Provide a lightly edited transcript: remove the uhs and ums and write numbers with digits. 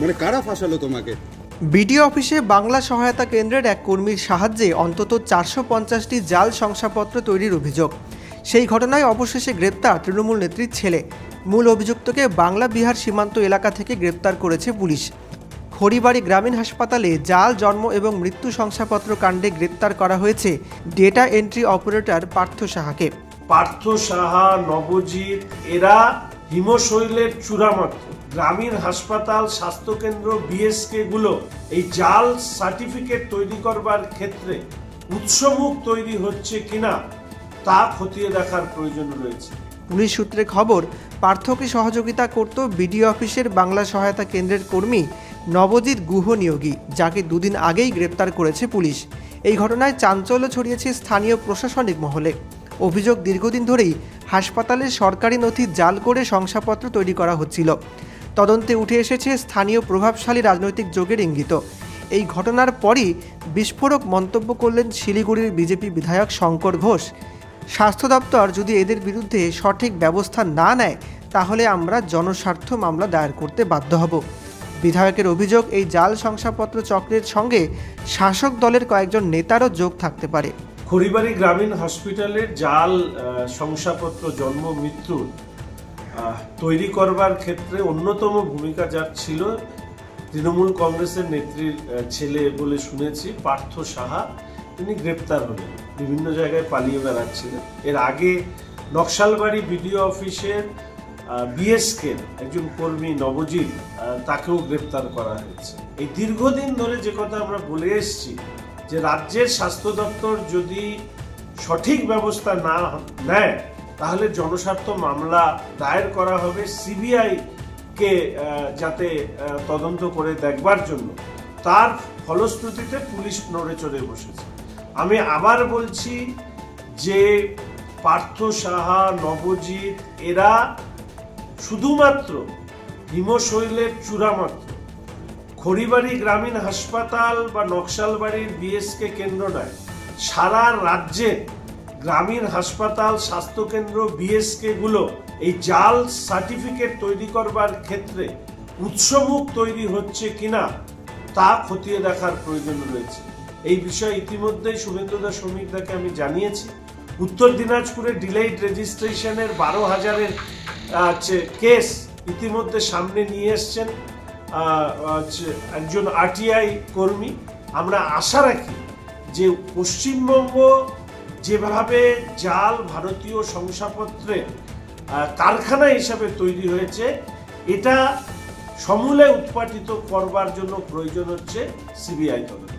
মানে কারা ফাঁসালো তোমাকে? বিডিও অফিসে বাংলা সহায়তা কেন্দ্রের এক কর্মীর সাহায্যে অন্তত 450টি জাল শংসাপত্র তৈরির অভিযোগ। সেই ঘটনায় অবশেষে গ্রেপ্তার তৃণমূল নেত্রীর ছেলে। মূল অভিযুক্তকে বাংলা বিহার সীমান্ত এলাকা থেকে গ্রেপ্তার করেছে পুলিশ। খড়িবাড়ি গ্রামীণ হাসপাতালে জাল জন্ম এবং মৃত্যু শংসাপত্র কাণ্ডে গ্রেপ্তার করা হয়েছে ডেটা এন্ট্রি অপারেটর পার্থ সাহাকে। পার্থ সাহা, নবজিৎ এরা হিমশৈলের চূড়ামাত্র। গ্রামীণ হাসপাতাল, স্বাস্থ্যকেন্দ্র, বিএসকে গুলো এই জাল সার্টিফিকেট তৈরি করবার ক্ষেত্রে উৎসমুখ তৈরি হচ্ছে কিনা তা খতিয়ে দেখার প্রয়োজন রয়েছে। পুলিশ সূত্রে খবর, পার্থকে সহযোগিতা করত বিডিও অফিসের বাংলা সহায়তা কেন্দ্রের কর্মী নবজিৎ গুহ নিয়োগী, যাকে দুদিন আগেই গ্রেপ্তার করেছে পুলিশ। এই ঘটনায় চাঞ্চল্য ছড়িয়েছে স্থানীয় প্রশাসনিক মহলে। অভিযোগ, দীর্ঘদিন ধরেই হাসপাতালের সরকারি নথি জাল করে শংসাপত্র তৈরি করা হচ্ছিল। তদন্তে উঠে এসেছে স্থানীয় প্রভাবশালী রাজনৈতিক যোগের ইঙ্গিত। এই ঘটনার পরই বিস্ফোরক মন্তব্য করলেন শিলিগুড়ির বিজেপি বিধায়ক শঙ্কর ঘোষ। স্বাস্থ্য দপ্তর যদি এদের বিরুদ্ধে সঠিক ব্যবস্থা না নেয় তাহলে আমরা জনস্বার্থ মামলা দায়ের করতে বাধ্য হব। বিধায়কের অভিযোগ, এই জাল শংসাপত্র চক্রের সঙ্গে শাসক দলের কয়েকজন নেতারও যোগ থাকতে পারে। খড়িবাড়ি গ্রামীণ হসপিটালের জাল শংসাপত্র জন্ম মৃত্যু তৈরি করবার ক্ষেত্রে অন্যতম ভূমিকা যার ছিল তৃণমূল কংগ্রেসের নেত্রীর ছেলে বলে শুনেছি, পার্থ সাহা। তিনি গ্রেপ্তার হলেন, বিভিন্ন জায়গায় পালিয়ে বেড়াচ্ছিলেন। এর আগে নকশালবাড়ি বিডিও অফিসের বিএসকে একজন কর্মী নবজিৎ, তাকেও গ্রেপ্তার করা হয়েছে। এই দীর্ঘদিন ধরে যে কথা আমরা বলে এসেছি যে রাজ্যের স্বাস্থ্য দপ্তর যদি সঠিক ব্যবস্থা না নেয় তাহলে জনস্বার্থ মামলা দায়ের করা হবে সিবিআই কে যাতে তদন্ত করে দেখবার জন্য। তার ফলশ্রুতিতে পুলিশ নড়ে চড়ে বসেছে। আমি আবার বলছি যে পার্থ সাহা, নবজিৎ এরা শুধুমাত্র হিমশৈলের চূড়ামাত্র। খড়িবাড়ি গ্রামীণ হাসপাতাল বা নকশালবাড়ির বিএসকে কেন্দ্র নয়, সারা রাজ্যে গ্রামীণ হাসপাতাল, স্বাস্থ্যকেন্দ্র, বিএসকে গুলো এই জাল সার্টিফিকেট তৈরি করবার ক্ষেত্রে উৎসমুখ তৈরি হচ্ছে কিনা তা খতিয়ে দেখার প্রয়োজন রয়েছে। এই বিষয়ে ইতিমধ্যেই শুভেন্দুদা শ্রমিকদাকে আমি জানিয়েছি। উত্তর দিনাজপুরে ডিলেইড রেজিস্ট্রেশনের 12,000-এর কেস ইতিমধ্যে সামনে নিয়ে এসছেন একজন আরটিআই কর্মী। আমরা আশা রাখি যে পশ্চিমবঙ্গ যেভাবে জাল ভারতীয় শংসাপত্রের কারখানা হিসাবে তৈরি হয়েছে, এটা সমূলে উৎপাটিত করবার জন্য প্রয়োজন হচ্ছে সিবিআই তদন্ত।